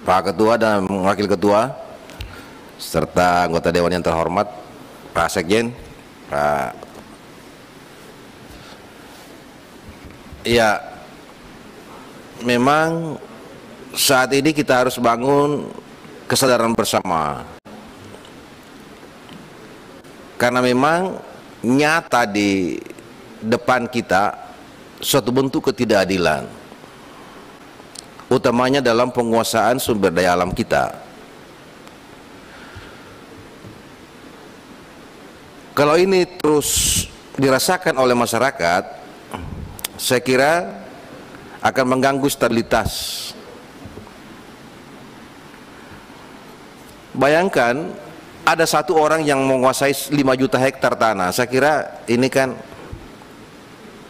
Pak Ketua dan Wakil Ketua, serta anggota Dewan yang terhormat, Pak Sekjen, Pak. Ya, memang saat ini kita harus bangun kesadaran bersama. Karena memang nyata di depan kita suatu bentuk ketidakadilan, utamanya dalam penguasaan sumber daya alam kita. Kalau ini terus dirasakan oleh masyarakat, saya kira akan mengganggu stabilitas. Bayangkan ada satu orang yang menguasai 5 juta hektar tanah. Saya kira ini kan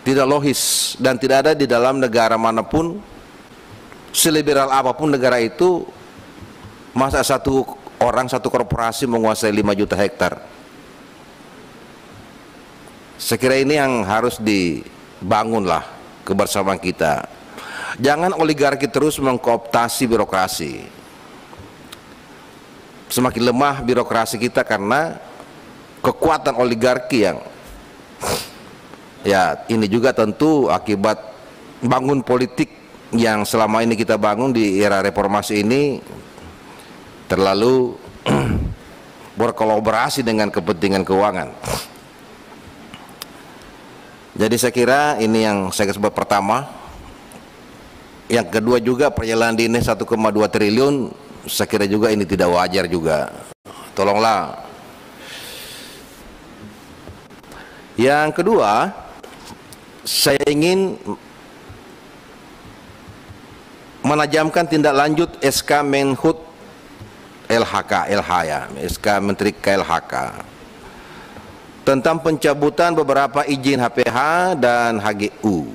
tidak logis dan tidak ada di dalam negara manapun, seliberal apapun negara itu, masa satu orang, satu korporasi menguasai 5 juta hektar. Saya kira ini yang harus dibangunlah kebersamaan kita. Jangan oligarki terus mengkooptasi birokrasi. Semakin lemah birokrasi kita karena kekuatan oligarki yang ya ini juga tentu akibat bangun politik yang selama ini kita bangun di era reformasi ini terlalu berkolaborasi dengan kepentingan keuangan. Jadi saya kira ini yang saya sebut pertama. Yang kedua juga perjalanan dinas 1,2 triliun, saya kira juga ini tidak wajar juga. Tolonglah. Yang kedua, saya ingin menajamkan tindak lanjut SK Menhut LHK, ya, SK Menteri KLHK tentang pencabutan beberapa izin HPH dan HGU.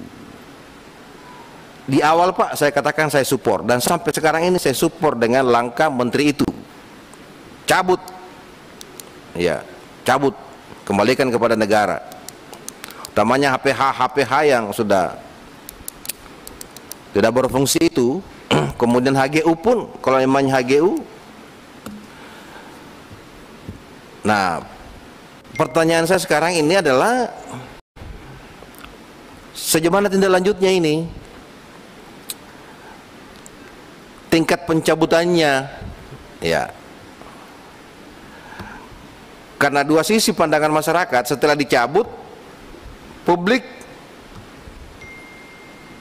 Di awal Pak, saya katakan saya support, dan sampai sekarang ini saya support dengan langkah menteri itu. Cabut, ya, cabut, kembalikan kepada negara. Utamanya HPH yang sudah tidak berfungsi itu, kemudian HGU pun, kalau memang HGU. Nah, pertanyaan saya sekarang ini adalah sejauh mana tindak lanjutnya ini? Tingkat pencabutannya, ya. Karena dua sisi pandangan masyarakat, setelah dicabut, publik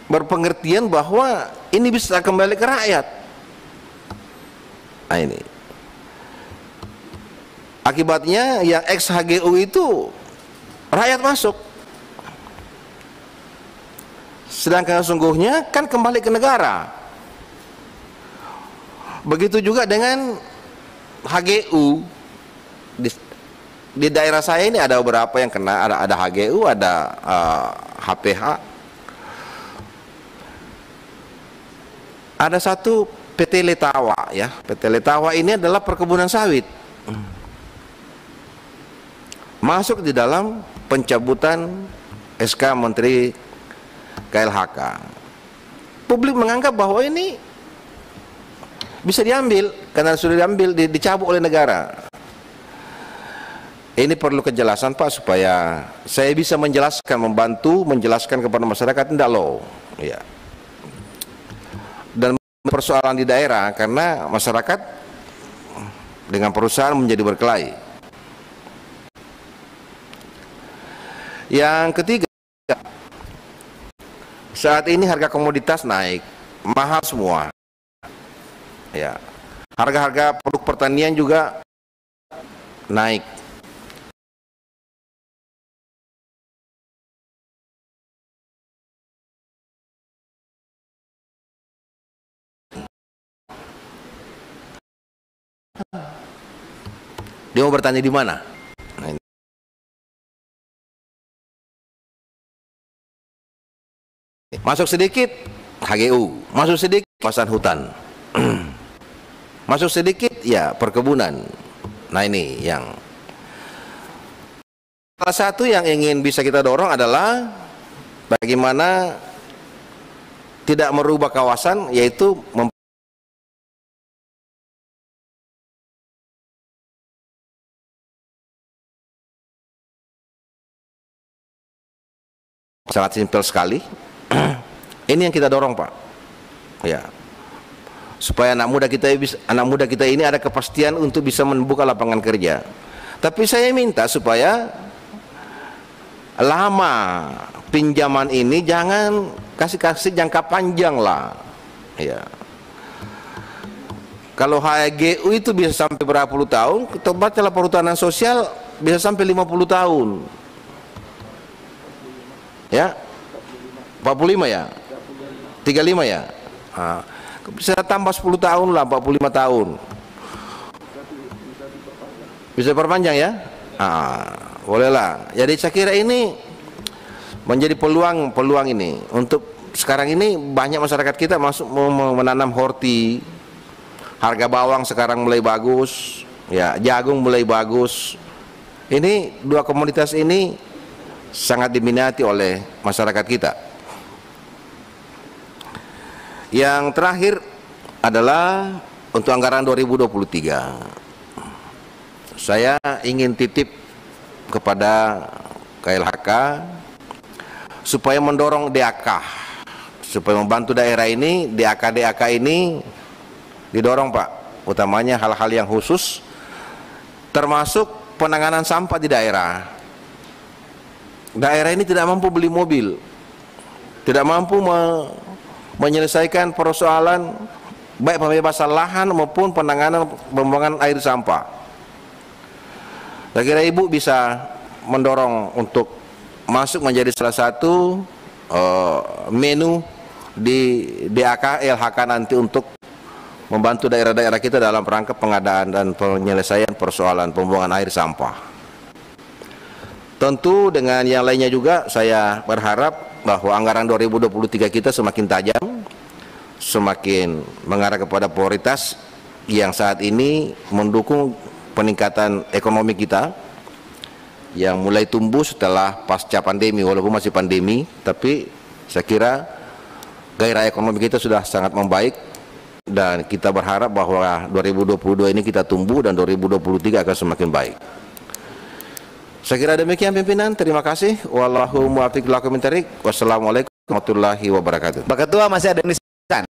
berpengertian bahwa ini bisa kembali ke rakyat. Nah ini. Akibatnya yang ex HGU itu rakyat masuk. Sedangkan sesungguhnya kan kembali ke negara. Begitu juga dengan HGU. Di daerah saya ini ada beberapa yang kena, ada HGU, ada HPH. Ada satu PT Letawa, ya. PT Letawa ini adalah perkebunan sawit. Masuk di dalam pencabutan SK Menteri KLHK. Publik menganggap bahwa ini bisa diambil karena sudah diambil, dicabut oleh negara. Ini perlu kejelasan Pak, supaya saya bisa menjelaskan, membantu menjelaskan kepada masyarakat tidak loh, ya. Dan persoalan di daerah karena masyarakat dengan perusahaan menjadi berkelahi. Yang ketiga, saat ini harga komoditas naik, mahal semua. Ya, harga-harga produk pertanian juga naik. Dia mau bertanya di mana? Nah, ini. Masuk sedikit HGU, masuk sedikit kawasan hutan. Masuk sedikit ya perkebunan. Nah ini yang salah satu yang ingin bisa kita dorong adalah bagaimana tidak merubah kawasan, yaitu sangat simpel sekali. Ini yang kita dorong, Pak. Ya. Supaya anak muda kita ini ada kepastian untuk bisa membuka lapangan kerja. Tapi saya minta supaya lama pinjaman ini jangan kasih jangka panjang lah. Ya. Kalau HGU itu bisa sampai berapa puluh tahun, tobatnya perhutanan sosial bisa sampai 50 tahun. Ya. 45 ya? 35 ya? Nah, bisa tambah 10 tahun lah, 45 tahun. Bisa perpanjang ya? Bolehlah. Jadi saya kira ini menjadi peluang ini. Untuk sekarang ini banyak masyarakat kita masuk menanam horti. Harga bawang sekarang mulai bagus, ya, jagung mulai bagus. Ini dua komoditas ini sangat diminati oleh masyarakat kita. Yang terakhir adalah untuk anggaran 2023. Saya ingin titip kepada KLHK supaya mendorong DAK, supaya membantu daerah ini, DAK ini didorong, Pak. Utamanya hal-hal yang khusus, termasuk penanganan sampah di daerah. Daerah ini tidak mampu beli mobil, tidak mampu menyelesaikan persoalan baik pembebasan lahan maupun penanganan pembuangan air sampah. Saya kira Ibu bisa mendorong untuk masuk menjadi salah satu menu di DAK LHK nanti untuk membantu daerah-daerah kita dalam rangka pengadaan dan penyelesaian persoalan pembuangan air sampah. Tentu dengan yang lainnya juga saya berharap bahwa anggaran 2023 kita semakin tajam, semakin mengarah kepada prioritas yang saat ini mendukung peningkatan ekonomi kita yang mulai tumbuh setelah pasca pandemi. Walaupun masih pandemi, tapi saya kira gairah ekonomi kita sudah sangat membaik dan kita berharap bahwa 2022 ini kita tumbuh dan 2023 akan semakin baik. Saya kira demikian pimpinan, terima kasih. Wallahu muwaffiq ila aqwamit thoriq. Wassalamualaikum warahmatullahi wabarakatuh. Pak Ketua, masih ada yang